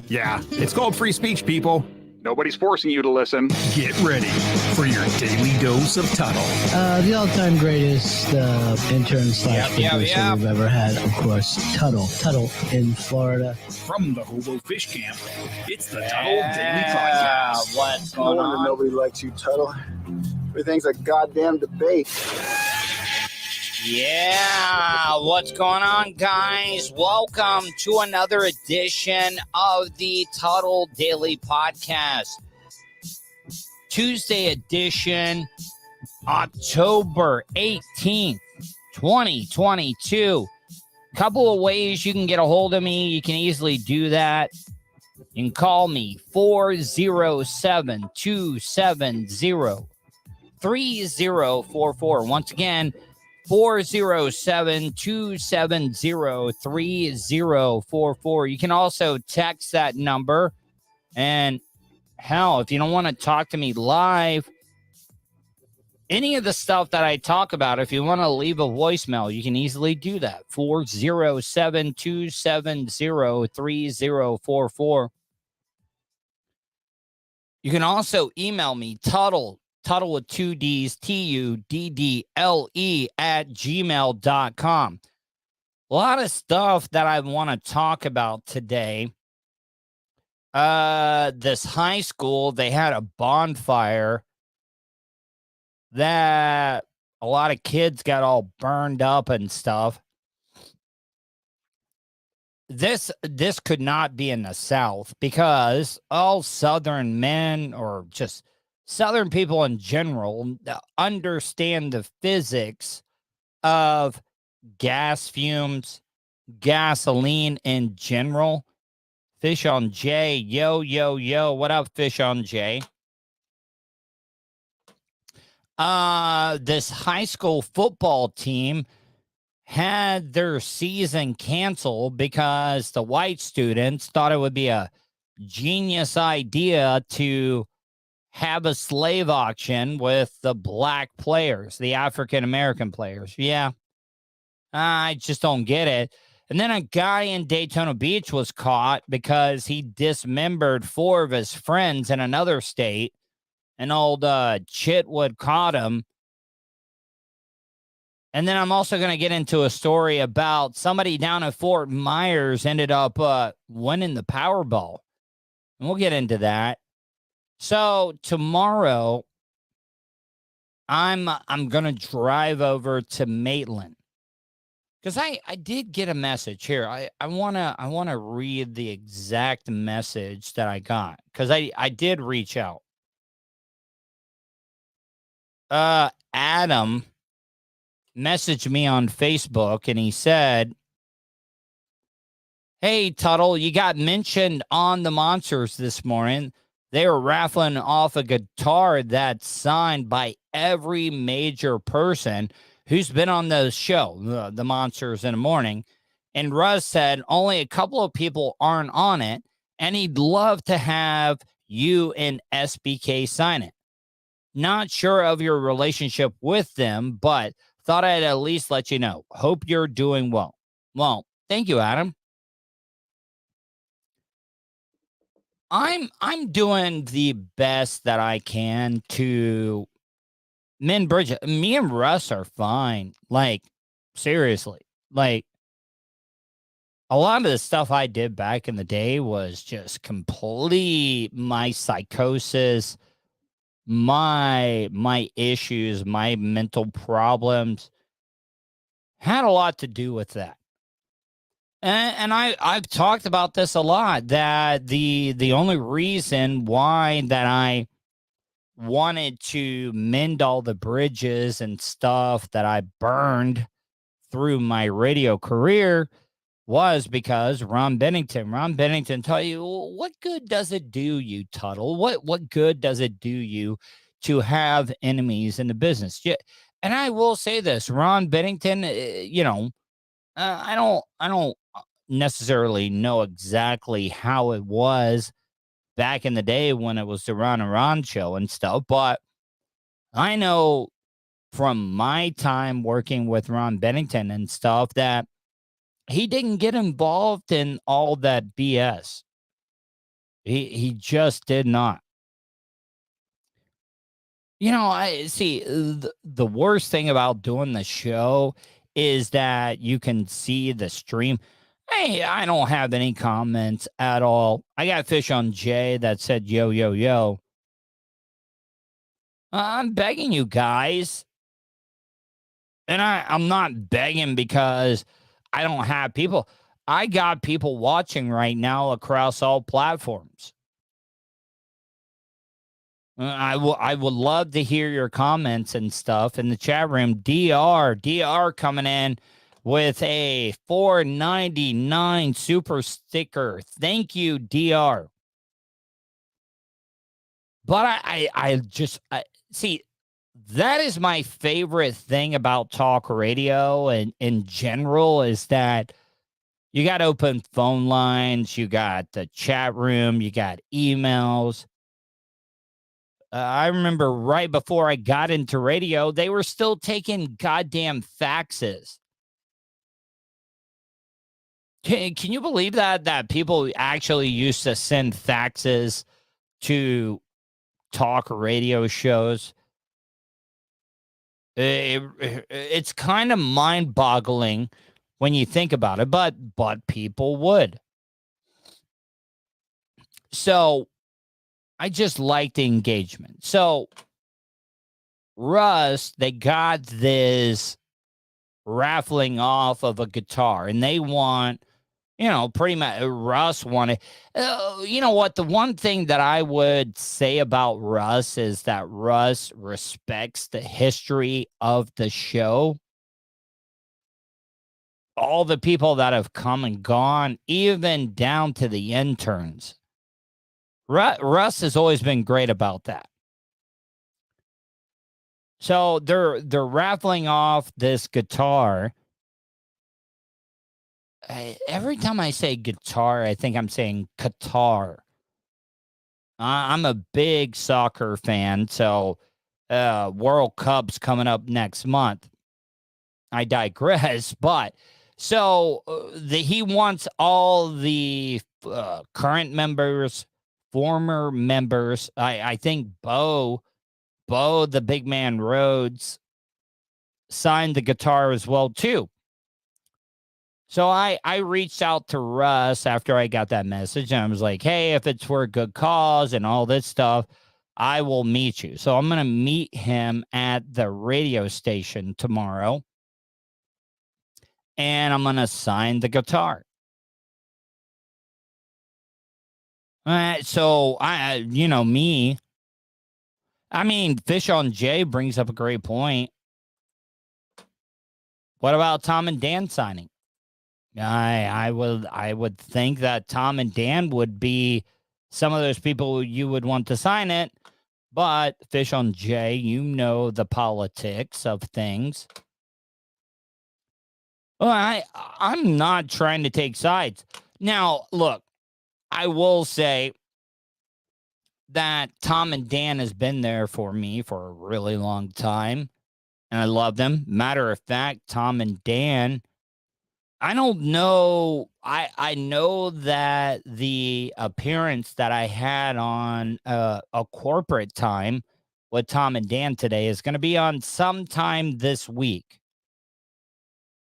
Yeah, it's called free speech, people. Nobody's forcing you to listen. Get ready for your daily dose of Tuddle. The all-time greatest intern slash producer we've ever had, of course, Tuddle in Florida. From the Hobo Fish Camp, it's the Tuddle Daily Podcast. What's going on? Nobody likes you, Tuddle. Everything's a goddamn debate. Yeah, what's going on, guys? Welcome to another edition of the Tuddle Daily Podcast. Tuesday edition, October 18th, 2022. Couple of ways you can get a hold of me. You can easily do that. You can call me 407-270-3044. Once again, 407-270-3044. You can also text that number. And hell, if you don't want to talk to me live, any of the stuff that I talk about, if you want to leave a voicemail, you can easily do that. 407-270-3044. You can also email me, Tuddle with two D's, TUDDLE @gmail.com. A lot of stuff that I want to talk about today. This high school, they had a bonfire that a lot of kids got all burned up and stuff. This could not be in the South because all Southern men or just Southern people in general understand the physics of gas fumes, gasoline in general. Fish on J, yo. What up, Fish on J? This high school football team had their season canceled because the white students thought it would be a genius idea to have a slave auction with the black players, the African-American players. Yeah, I just don't get it. And then a guy in Daytona Beach was caught because he dismembered 4 of his friends in another state. And old Chitwood caught him. And then I'm also going to get into a story about somebody down at Fort Myers ended up winning the Powerball. And we'll get into that. So tomorrow, I'm going to drive over to Maitland. Because I did get a message here. I wanna read the exact message that I got. Because I did reach out. Adam messaged me on Facebook and he said, "Hey, Tuddle, you got mentioned on the Monsters this morning. They were raffling off a guitar that's signed by every major person who's been on the show, the Monsters in the Morning. And Russ said only a couple of people aren't on it, and he'd love to have you and SBK sign it. Not sure of your relationship with them, but thought I'd at least let you know. Hope you're doing well." Well, thank you, Adam. I'm doing the best that I can to mend bridges. Me and Russ are fine. Like, seriously. Like, a lot of the stuff I did back in the day was just complete my psychosis, my issues, my mental problems had a lot to do with that. And I've talked about this a lot, that the only reason why that I wanted to mend all the bridges and stuff that I burned through my radio career was because Ron Bennington tell you, what good does it do you, Tuddle? What good does it do you to have enemies in the business? Yeah, and I will say this, Ron Bennington, I don't necessarily know exactly how it was back in the day when it was the Ron and Ron show and stuff, but I know from my time working with Ron Bennington and stuff that he didn't get involved in all that BS. He just did not. You know, I see the worst thing about doing the show is that you can see the stream. Hey, I don't have any comments at all. I got Fish on Jay that said, yo, yo, yo. I'm begging you guys. And I'm not begging because I don't have people. I got people watching right now across all platforms. I would love to hear your comments and stuff in the chat room. DR coming in with a $4.99 super sticker. Thank you, DR. But I just see, that is my favorite thing about talk radio and in general is that you got open phone lines, you got the chat room, you got emails. I remember right before I got into radio, they were still taking goddamn faxes. Can you believe that people actually used to send faxes to talk radio shows? It's kind of mind-boggling when you think about it, but people would. So I just like the engagement. So Russ, they got this raffling off of a guitar, and they want, pretty much Russ wanted. You know what? The one thing that I would say about Russ is that Russ respects the history of the show. All the people that have come and gone, even down to the interns. Russ has always been great about that. So they're raffling off this guitar. Every time I say guitar, I think I'm saying Qatar. I'm a big soccer fan, so World Cup's coming up next month. I digress, but so he wants all the current members, former members. I think Bo, the big man Rhodes, signed the guitar as well too. So I reached out to Russ after I got that message, and I was like, hey, if it's for a good cause and all this stuff, I will meet you. So I'm going to meet him at the radio station tomorrow, and I'm going to sign the guitar. So me. I mean, Fish on Jay brings up a great point. What about Tom and Dan signing? I would think that Tom and Dan would be some of those people you would want to sign it, but Fish on Jay, the politics of things. Well, I'm not trying to take sides. Now, look, I will say that Tom and Dan has been there for me for a really long time, and I love them. Matter of fact, Tom and Dan, I don't know. I know that the appearance that I had on a corporate time with Tom and Dan today is going to be on sometime this week.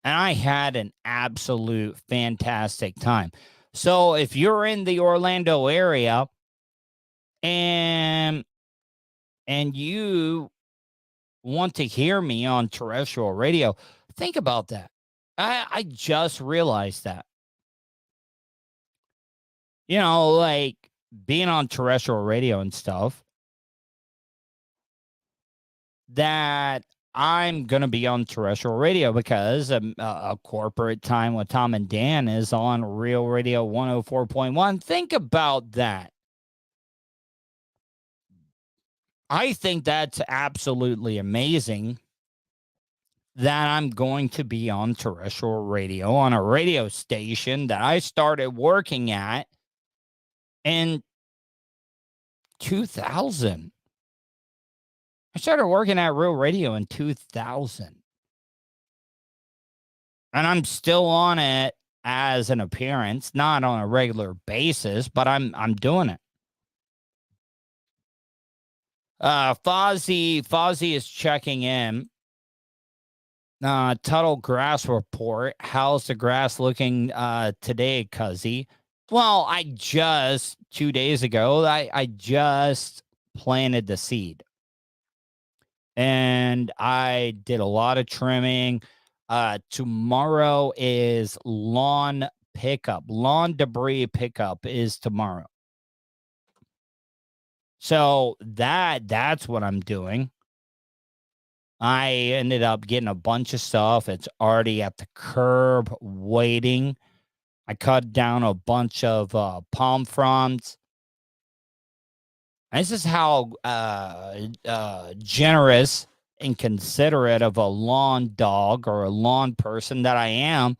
And I had an absolute fantastic time. So if you're in the Orlando area and you want to hear me on terrestrial radio, think about that. I just realized that. Like being on terrestrial radio and stuff, that I'm going to be on terrestrial radio because a corporate time with Tom and Dan is on Real Radio 104.1. Think about that. I think that's absolutely amazing that I'm going to be on terrestrial radio on a radio station that I started working at in 2000. I started working at Real Radio in 2000. And I'm still on it as an appearance, not on a regular basis, but I'm doing it. Fozzie is checking in. Tuddle grass report. How's the grass looking today, Cuzzy? Well, I just 2 days ago, I just planted the seed. And I did a lot of trimming. Tomorrow is lawn pickup. Lawn debris pickup is tomorrow. So that's what I'm doing. I ended up getting a bunch of stuff. It's already at the curb waiting. I cut down a bunch of palm fronds. This is how generous and considerate of a lawn dog or a lawn person that I am,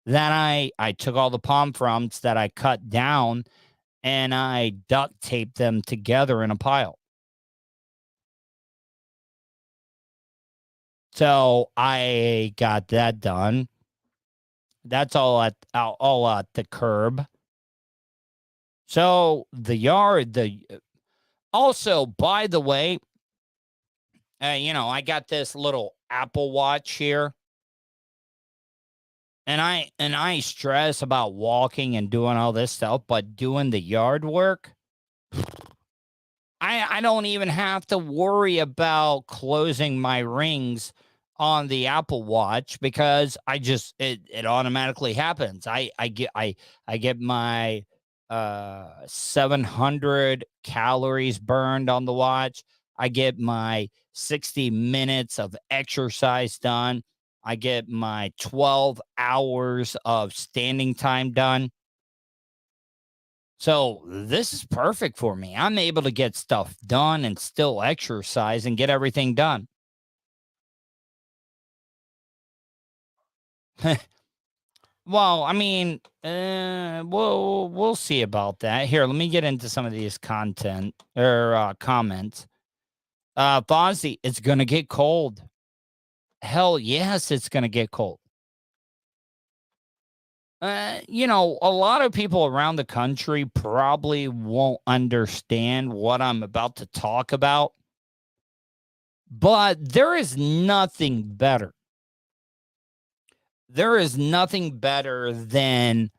that I took all the palm fronds that I cut down and I duct taped them together in a pile. So I got that done. That's all at the curb. So the yard, also, by the way, I got this little Apple Watch here. And I stress about walking and doing all this stuff, but doing the yard work, I don't even have to worry about closing my rings on the Apple Watch because it automatically happens. I get my 700 calories burned on the watch. I get my 60 minutes of exercise done. I get my 12 hours of standing time done. So this is perfect for me. I'm able to get stuff done and still exercise and get everything done. Well, I mean, we'll see about that. Here, let me get into some of these content or comments. Fozzie, it's going to get cold. Hell yes, it's going to get cold. A lot of people around the country probably won't understand what I'm about to talk about. But there is nothing better. There is nothing better than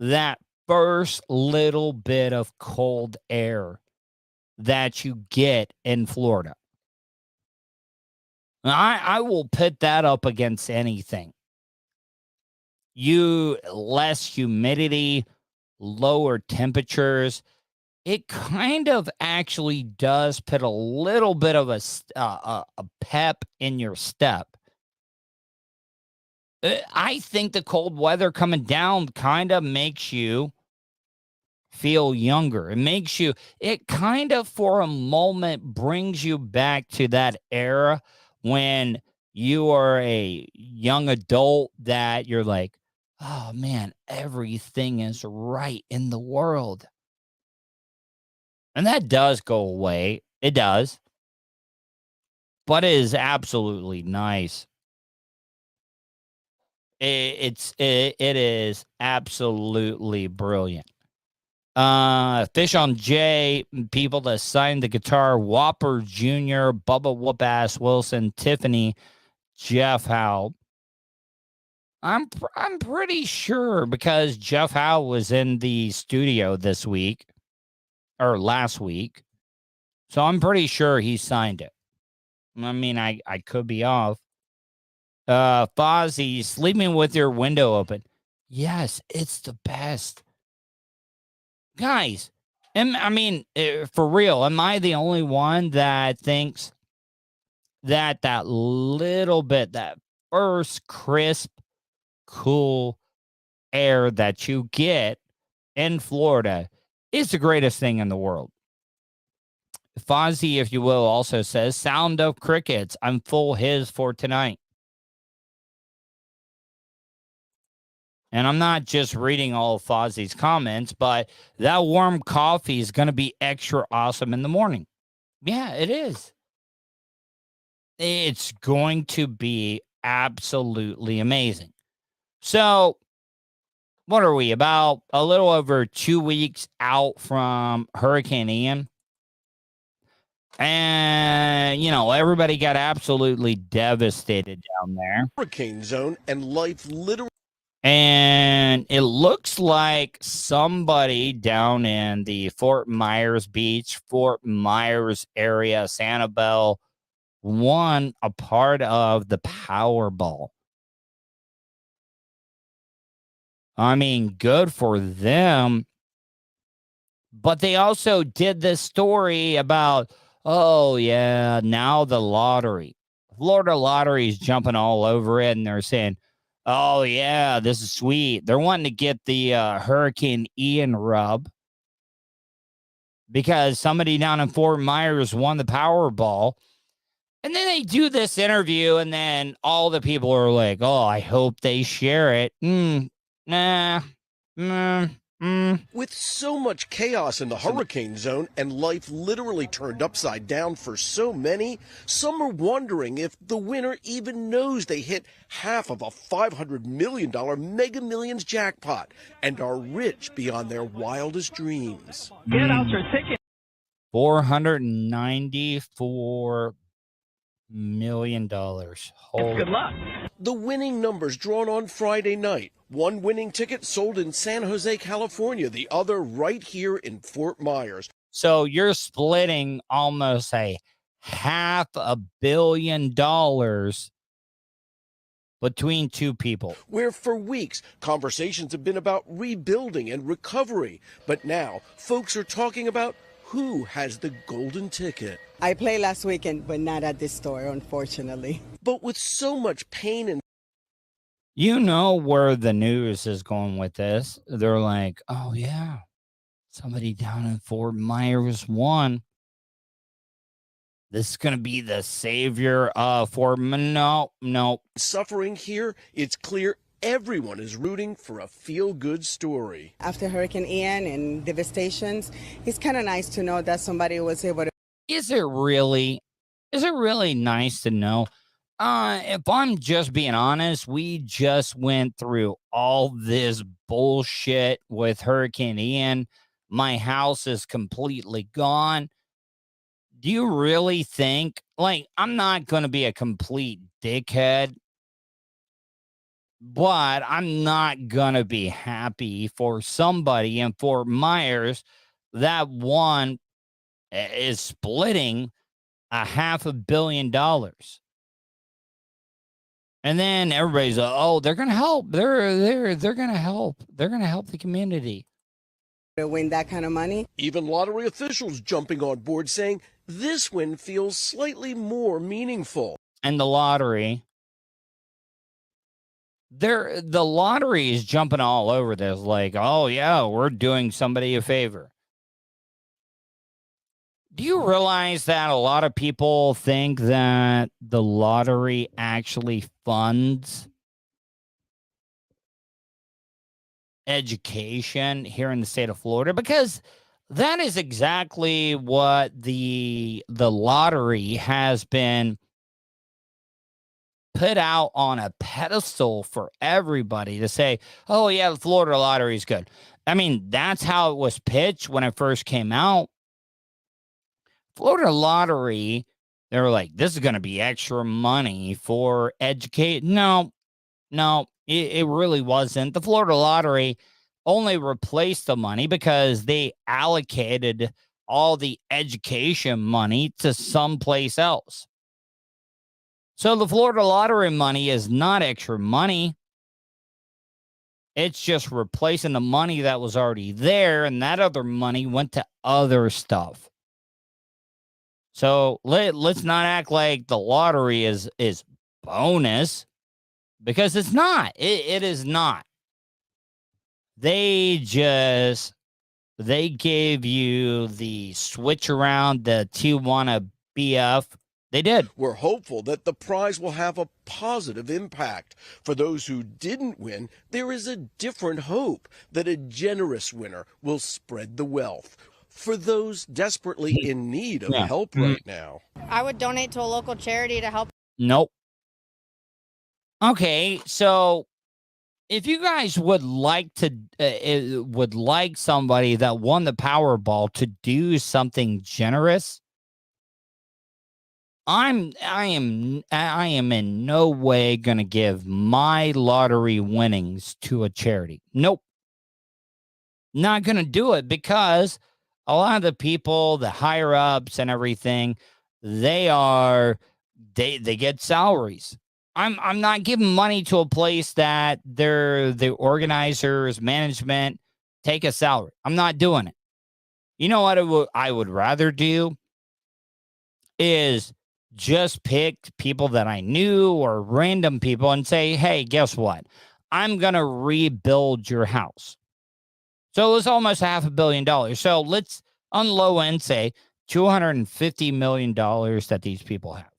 that first little bit of cold air that you get in Florida. I will put that up against anything. Less humidity, lower temperatures. It kind of actually does put a little bit of a pep in your step. I think the cold weather coming down kind of makes you feel younger. It kind of for a moment brings you back to that era when you are a young adult that you're like, oh man, everything is right in the world. And that does go away. It does. But it is absolutely nice. It is absolutely brilliant. Fish on J, people that signed the guitar, Whopper Jr., Bubba Whoop-Ass Wilson, Tiffany, Jeff Howe. I'm pretty sure because Jeff Howe was in the studio this week or last week. So I'm pretty sure he signed it. I mean, I could be off. Fozzie, sleeping with your window open. Yes, it's the best. Guys, for real, am I the only one that thinks that little bit, that first crisp, cool air that you get in Florida is the greatest thing in the world? Fozzie, if you will, also says, sound of crickets. I'm full his for tonight. And I'm not just reading all of Fozzie's comments, but that warm coffee is going to be extra awesome in the morning. Yeah, it is. It's going to be absolutely amazing. So what are we, about a little over 2 weeks out from Hurricane Ian? And, everybody got absolutely devastated down there. Hurricane zone and life literally. And it looks like somebody down in the Fort Myers Beach, Fort Myers area, Sanibel, won a part of the Powerball. I mean, good for them. But they also did this story about, oh, yeah, now the lottery. Florida Lottery is jumping all over it, and they're saying, oh, yeah, this is sweet. They're wanting to get the Hurricane Ian rub because somebody down in Fort Myers won the Powerball. And then they do this interview, and then all the people are like, oh, I hope they share it. With so much chaos in the hurricane zone and life literally turned upside down for so many, some are wondering if the winner even knows they hit half of a $500 million Mega Millions jackpot and are rich beyond their wildest dreams. Get out your ticket. $494 million. Good luck. The winning numbers drawn on Friday night. One winning ticket sold in San Jose, California, the other right here in Fort Myers. So you're splitting almost a $500 million between two people. Where for weeks, conversations have been about rebuilding and recovery. But now, folks are talking about who has the golden ticket. I played last weekend, but not at this store, unfortunately. But with so much pain and you know where the news is going with this. They're like, oh, yeah, somebody down in Fort Myers won. This is going to be the savior for... No. suffering here, it's clear everyone is rooting for a feel-good story. After Hurricane Ian and devastations, it's kind of nice to know that somebody was able to... Is it really nice to know? If I'm just being honest, we just went through all this bullshit with Hurricane Ian. My house is completely gone. Do you really think, I'm not going to be a complete dickhead, but I'm not going to be happy for somebody in Fort Myers that one is splitting $500 million. And then everybody's like, oh, they're going to help. They're going to help. They're going to help the community. To win that kind of money. Even lottery officials jumping on board saying this win feels slightly more meaningful. And the lottery, the lottery is jumping all over this. Like, oh, yeah, we're doing somebody a favor. Do you realize that a lot of people think that the lottery actually funds education here in the state of Florida? Because that is exactly what the lottery has been put out on a pedestal for everybody to say, oh, yeah, the Florida lottery is good. I mean, that's how it was pitched when it first came out. Florida Lottery, they were like, this is going to be extra money for educate. No, it really wasn't. The Florida Lottery only replaced the money because they allocated all the education money to someplace else. So the Florida Lottery money is not extra money. It's just replacing the money that was already there, and that other money went to other stuff. So let's not act like the lottery is bonus, because it's not. It is not. They gave you the switch around the Tijuana BF. They did. We're hopeful that the prize will have a positive impact. For those who didn't win, there is a different hope that a generous winner will spread the wealth for those desperately in need of help right now. I would donate to a local charity to help. Nope. Okay, so if you guys would like somebody that won the Powerball to do something generous, I am in no way going to give my lottery winnings to a charity. Nope. Not going to do it, because a lot of the people, the higher ups and everything, they get salaries. I'm not giving money to a place that the organizers, management take a salary. I'm not doing it. You know what I would rather do is just pick people that I knew or random people and say, hey, guess what? I'm going to rebuild your house. So it was almost $500 million. So let's on low end say $250 million that these people have.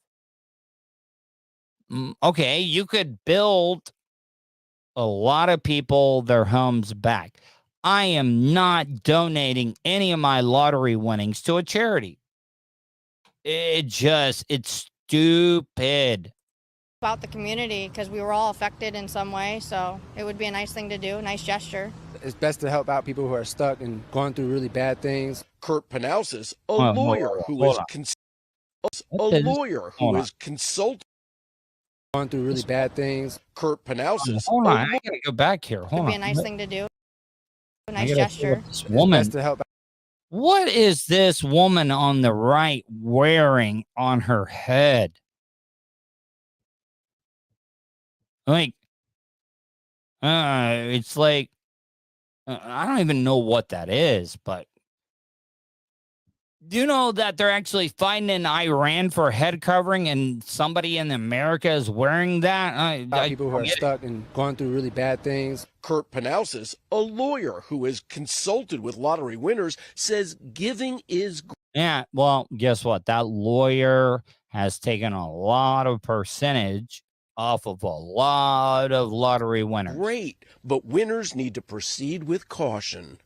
Okay, you could build a lot of people their homes back. I am not donating any of my lottery winnings to a charity. It's stupid. About the community, because we were all affected in some way, so it would be a nice thing to do, a nice gesture. It's best to help out people who are stuck and going through really bad things. Kurt Panousis, a lawyer who is consulted. Going through really bad things. Kurt Panousis. Hold on, I gotta go back here. Hold on. It would be a nice thing to do, a nice gesture. This woman. To help. What is this woman on the right wearing on her head? Like, it's like, I don't even know what that is, but do you know that they're actually fighting in Iran for head covering, and somebody in America is wearing that? People who are stuck and going through really bad things. Kurt Panousis, a lawyer who has consulted with lottery winners, says giving is. Yeah, well, guess what? That lawyer has taken a lot of percentage off of a lot of lottery winners. Great, but winners need to proceed with caution.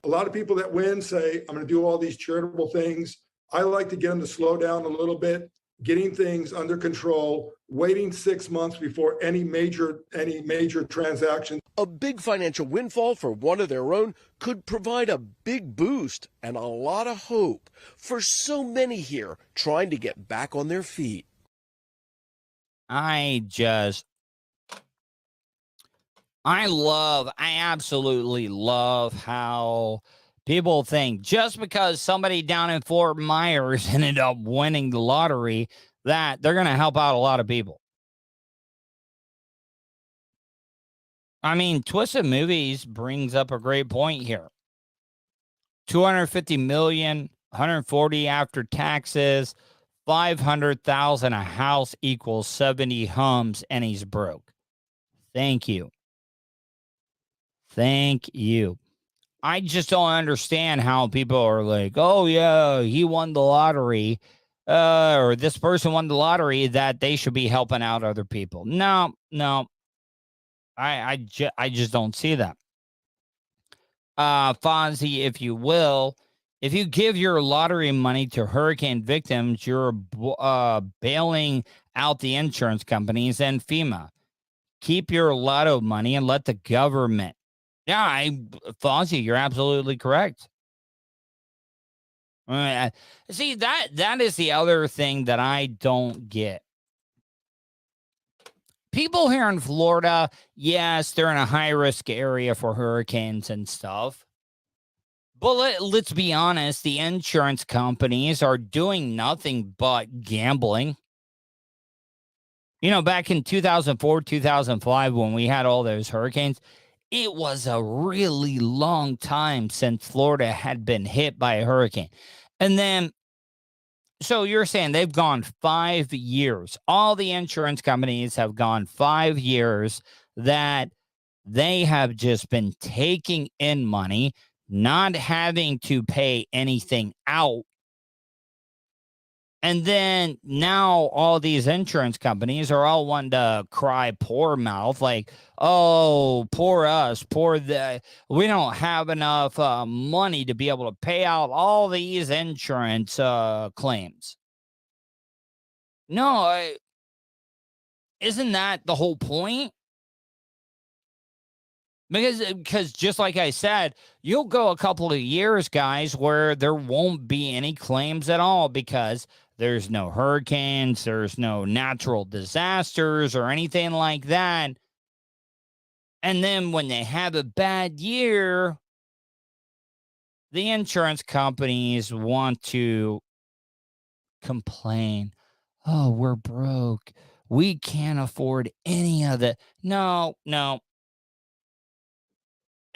A lot of people that win say, I'm going to do all these charitable things. I like to get them to slow down a little bit, getting things under control, waiting 6 months before any major transaction. A big financial windfall for one of their own could provide a big boost and a lot of hope for so many here trying to get back on their feet. I absolutely love how people think just because somebody down in Fort Myers ended up winning the lottery that they're going to help out a lot of people. I mean, Twisted Movies brings up a great point here. 250 million, 140 after taxes, 500,000 a house equals 70 homes, and he's broke. Thank you. Thank you. I just don't understand how people are like, oh, yeah, he won the lottery, or this person won the lottery, that they should be helping out other people. No. I just don't see that. Fonzie, if you will, if you give your lottery money to hurricane victims, you're bailing out the insurance companies and FEMA. Keep your lotto money and let the government. Yeah, Fonzie, you're absolutely correct. See, that is the other thing that I don't get. People here in Florida, yes, they're in a high-risk area for hurricanes and stuff. But let's be honest, the insurance companies are doing nothing but gambling. You know, back in 2004, 2005, when we had all those hurricanes, it was a really long time since Florida had been hit by a hurricane. And then, so you're saying they've gone 5 years. All the insurance companies have gone 5 years that they have just been taking in money, not having to pay anything out. And then now all these insurance companies are all wanting to cry poor mouth, like, oh, poor us, we don't have enough money to be able to pay out all these insurance claims. No, isn't that the whole point? Because just like I said, you'll go a couple of years, guys, where there won't be any claims at all because there's no hurricanes, there's no natural disasters or anything like that. And then when they have a bad year, the insurance companies want to complain. Oh, we're broke. We can't afford any of it. No.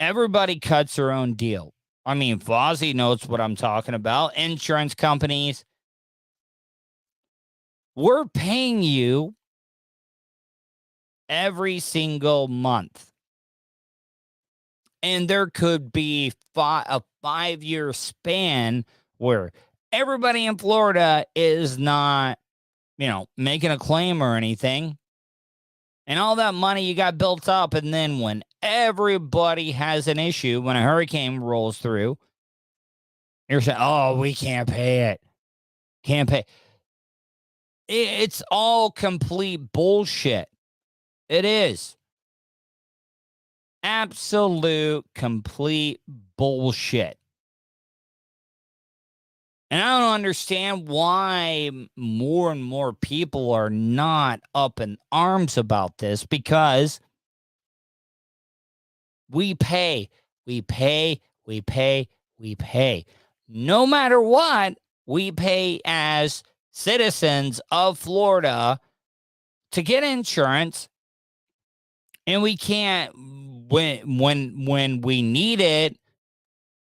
Everybody cuts their own deal. I mean, Fozzie knows what I'm talking about. Insurance companies. We're paying you every single month. And there could be a 5-year span where everybody in Florida is not, making a claim or anything. And all that money you got built up. And then when everybody has an issue, when a hurricane rolls through, you're saying, oh, we can't pay it. Can't pay. It's all complete bullshit. It is. Absolute, complete bullshit. And I don't understand why more and more people are not up in arms about this, because we pay. No matter what, we pay as citizens of Florida to get insurance, and we can't, when we need it,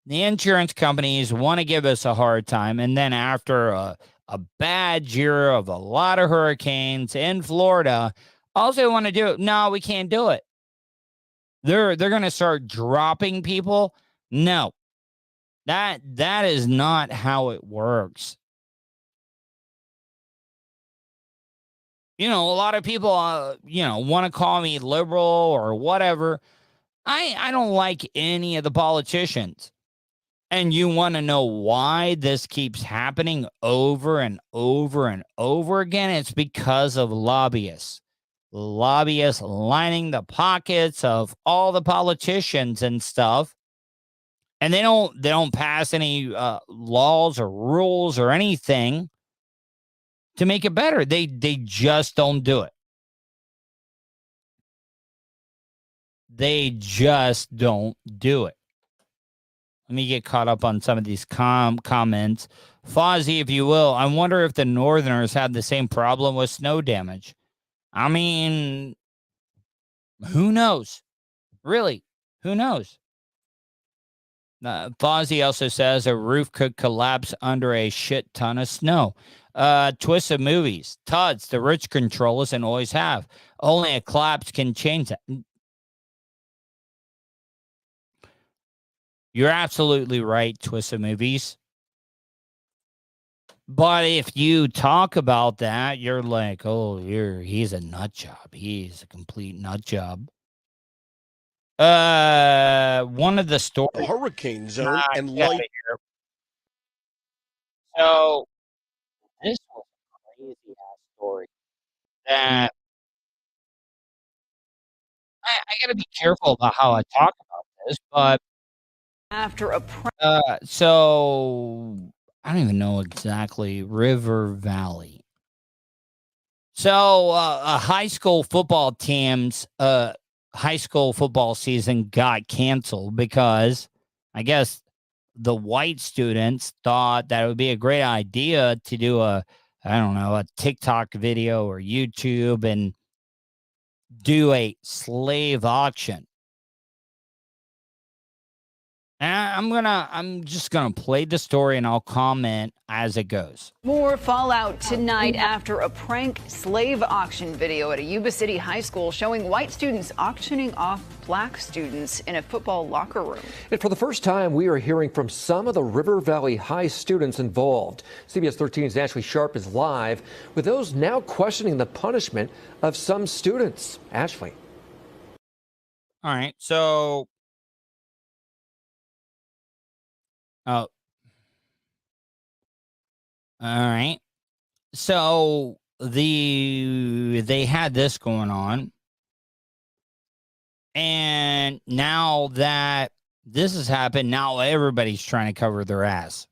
the insurance companies want to give us a hard time. And then after a bad year of a lot of hurricanes in Florida, all they want to do, no, we can't do it. They're going to start dropping people. No, that is not how it works. A lot of people, want to call me liberal or whatever. I don't like any of the politicians. And you want to know why this keeps happening over and over and over again? It's because of lobbyists. Lobbyists lining the pockets of all the politicians and stuff. And they don't pass any laws or rules or anything to make it better. They just don't do it. They just don't do it. Let me get caught up on some of these comments. Fozzie, if you will, I wonder if the Northerners had the same problem with snow damage. I mean, who knows? Really, who knows? Fozzie also says a roof could collapse under a shit ton of snow. Twisted movies. Tuds, the rich control us and always have. Only a collapse can change that. You're absolutely right, Twisted Movies. But if you talk about that, you're like, oh, he's a nut job. He's a complete nut job. One of the stories. The hurricane zone and light. So this was a crazy ass story that I got to be careful about how I talk about this, but after a so I don't even know exactly. River Valley. So a high school football team's high school football season got canceled because I guess the white students thought that it would be a great idea to do a TikTok video or YouTube and do a slave auction. And I'm just gonna play the story and I'll comment as it goes. More fallout tonight after a prank slave auction video at a Yuba City high school showing white students auctioning off black students in a football locker room. And for the first time, we are hearing from some of the River Valley High students involved. CBS 13's Ashley Sharp is live with those now questioning the punishment of some students. Ashley. All right, so. Oh. All right. So they had this going on. And now that this has happened, now everybody's trying to cover their ass.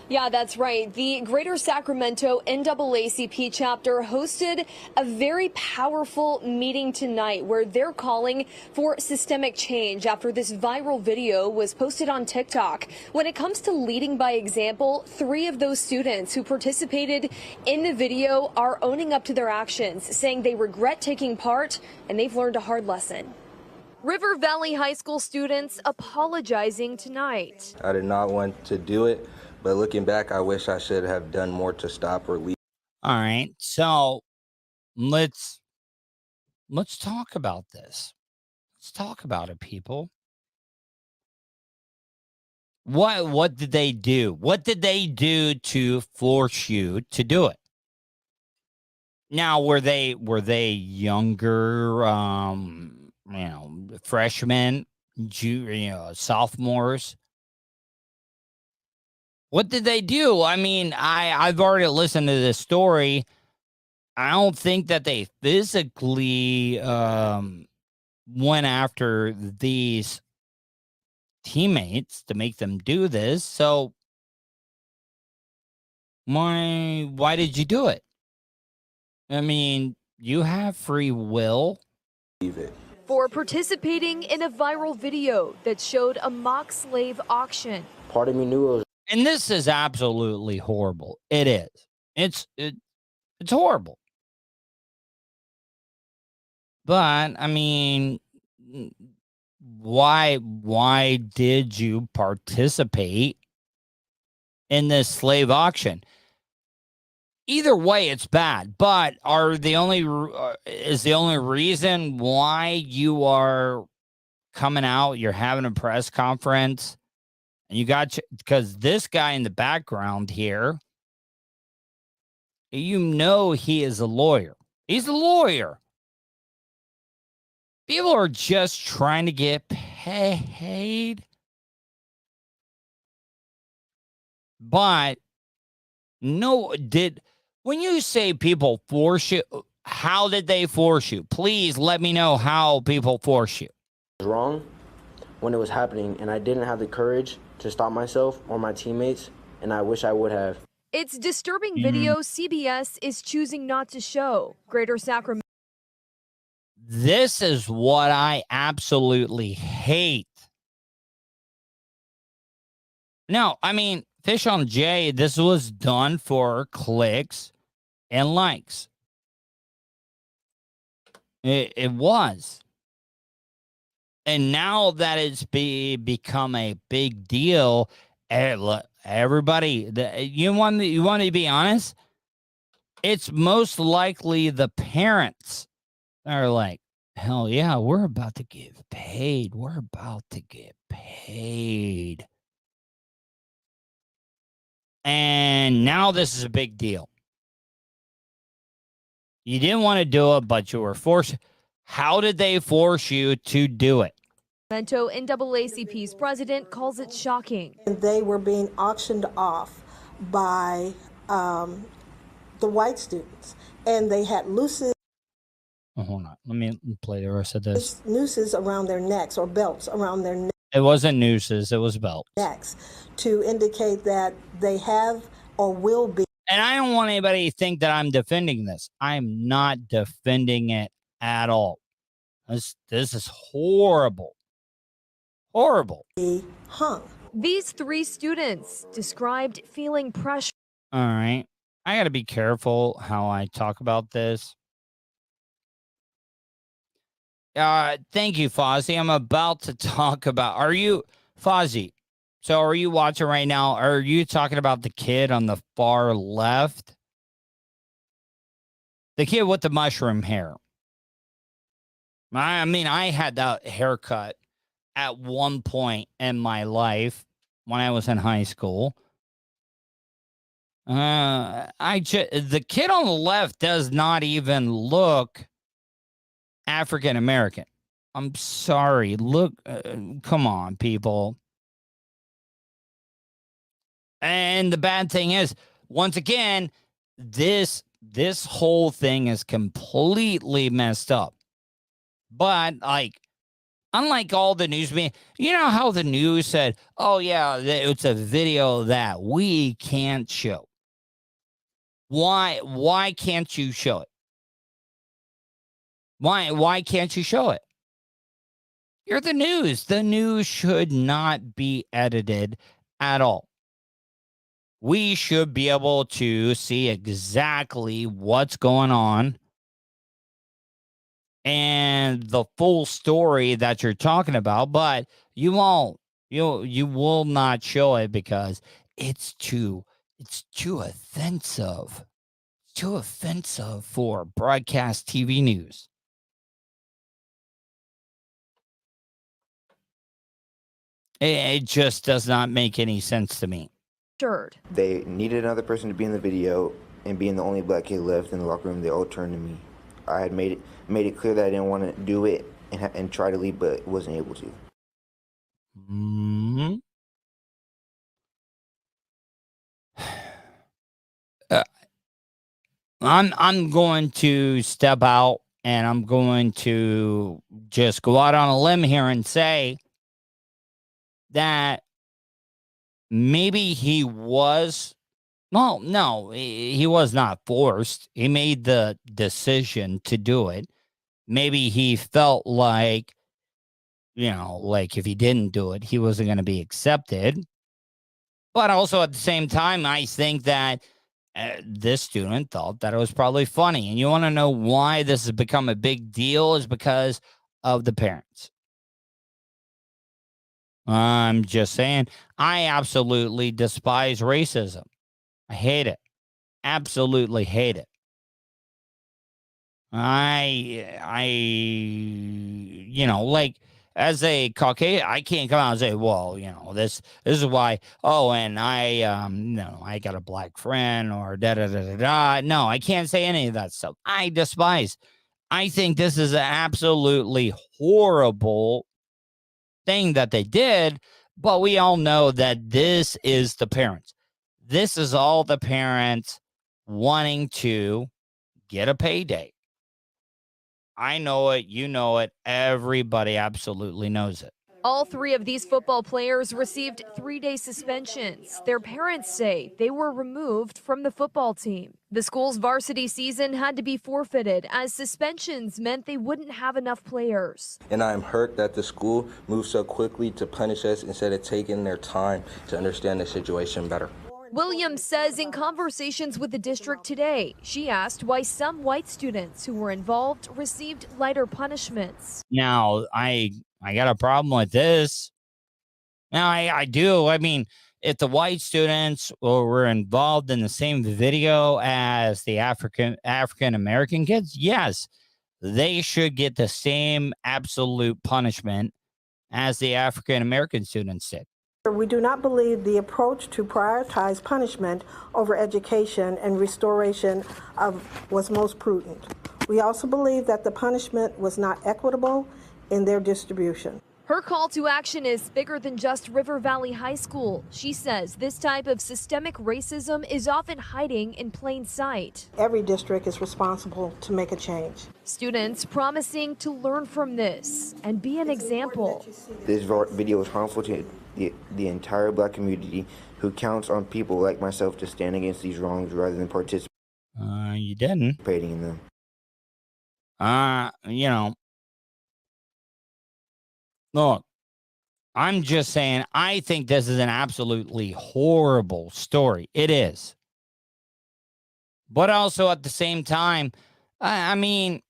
Yeah, that's right. The Greater Sacramento NAACP chapter hosted a very powerful meeting tonight where they're calling for systemic change after this viral video was posted on TikTok. When it comes to leading by example, 3 of those students who participated in the video are owning up to their actions, saying they regret taking part and they've learned a hard lesson. River Valley High School students apologizing tonight. I did not want to do it, but looking back, I wish I should have done more to stop or leave. All right, so let's talk about this. Let's talk about it, people. What did they do? What did they do to force you to do it? Now, were they younger, freshmen, sophomores? What did they do? I mean, I've already listened to this story. I don't think that they physically went after these teammates to make them do this. So why did you do it? I mean, you have free will. Leave it. For participating in a viral video that showed a mock slave auction. Part of me knew it was. And this is absolutely horrible. It is. It's horrible. But I mean, why did you participate in this slave auction? Either way, it's bad. But is the only reason why you are coming out? You're having a press conference. And you got, because this guy in the background here, he is a lawyer. He's a lawyer. People are just trying to get paid. But when you say people force you, how did they force you? Please let me know how people force you. It was wrong when it was happening, and I didn't have the courage to stop myself or my teammates, and I wish I would have. It's disturbing video CBS is choosing not to show. Greater Sacramento. This is what I absolutely hate. No, I mean, Fish on J, this was done for clicks and likes. It was. And now that it's become a big deal, everybody, you want to be honest? It's most likely the parents that are like, hell yeah, we're about to get paid. We're about to get paid. And now this is a big deal. You didn't want to do it, but you were forced. How did they force you to do it? NAACP's president calls it shocking. They were being auctioned off by the white students, and they had nooses. Oh, hold on. Let me play the rest of this. Nooses around their necks or belts around their necks. It wasn't nooses. It was belts. Necks to indicate that they have or will be. And I don't want anybody to think that I'm defending this. I'm not defending it at all. This is horrible. Horrible. Hung. These 3 students described feeling pressure. All right. I got to be careful how I talk about this. Thank you, Fozzie. I'm about to talk about, Fozzie, so are you watching right now? Are you talking about the kid on the far left? The kid with the mushroom hair. I mean, I had that haircut at one point in my life when I was in high school. The kid on the left does not even look African American. I'm sorry. Look, come on, people. And the bad thing is, once again, this whole thing is completely messed up. But like, unlike all the news, you know how the news said, "Oh yeah, it's a video that we can't show." Why can't you show it? Why can't you show it? You're the news. The news should not be edited at all. We should be able to see exactly what's going on and the full story that you're talking about, but you won't. You will not show it because it's too offensive. It's too offensive for broadcast TV news. It just does not make any sense to me. They needed another person to be in the video, and being the only black kid left in the locker room, they all turned to me. I had made it clear that I didn't want to do it and try to leave, but wasn't able to. Mm-hmm. I'm going to step out, and I'm going to just go out on a limb here and say that maybe he was, well, no, he was not forced. He made the decision to do it. Maybe he felt like, like if he didn't do it, he wasn't going to be accepted. But also at the same time, I think that this student thought that it was probably funny. And you want to know why this has become a big deal is because of the parents. I'm just saying, I absolutely despise racism. I hate it. Absolutely hate it. Like as a Caucasian, I can't come out and say, well, this is why. Oh, and I got a black friend or da da da da da. No, I can't say any of that stuff. I despise. I think this is an absolutely horrible thing that they did, but we all know that this is the parents. This is all the parents wanting to get a payday. I know it. You know it. Everybody absolutely knows it. All three of these football players received 3-day suspensions. Their parents say they were removed from the football team. The school's varsity season had to be forfeited as suspensions meant they wouldn't have enough players. And I'm hurt that the school moved so quickly to punish us instead of taking their time to understand the situation better. Williams says in conversations with the district today, she asked why some white students who were involved received lighter punishments. Now, I got a problem with this. Now, I do. I mean, if the white students were involved in the same video as the African-American kids, yes, they should get the same absolute punishment as the African-American students did. We do not believe the approach to prioritize punishment over education and restoration was most prudent. We also believe that the punishment was not equitable in their distribution. Her call to action is bigger than just River Valley High School. She says this type of systemic racism is often hiding in plain sight. Every district is responsible to make a change. Students promising to learn from this and be an example. This video is harmful to the entire black community who counts on people like myself to stand against these wrongs rather than participate. You didn't. Participating in them. Look, I'm just saying, I think this is an absolutely horrible story. It is. But also at the same time, I mean,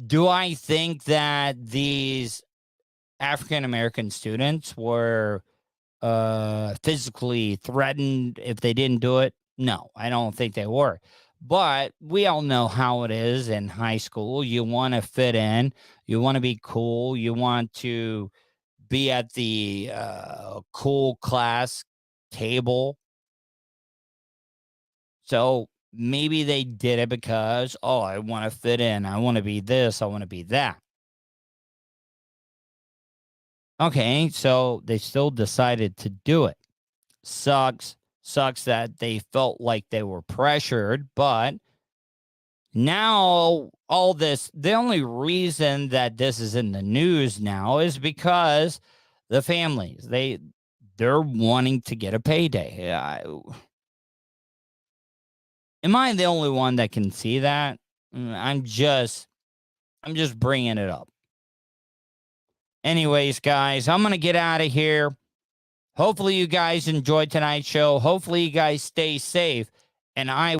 do I think that these African-American students were physically threatened if they didn't do it? No, I don't think they were. But we all know how it is in high school. You want to fit in. You want to be cool. You want to be at the cool class table. So maybe they did it because, I want to fit in. I want to be this. I want to be that. Okay, so they still decided to do it. Sucks that they felt like they were pressured, but, Now, all this, the only reason that this is in the news now is because the families, they're wanting to get a payday. Am I the only one that can see that? I'm just bringing it up. Anyways, guys, I'm going to get out of here. Hopefully you guys enjoyed tonight's show. Hopefully you guys stay safe. And I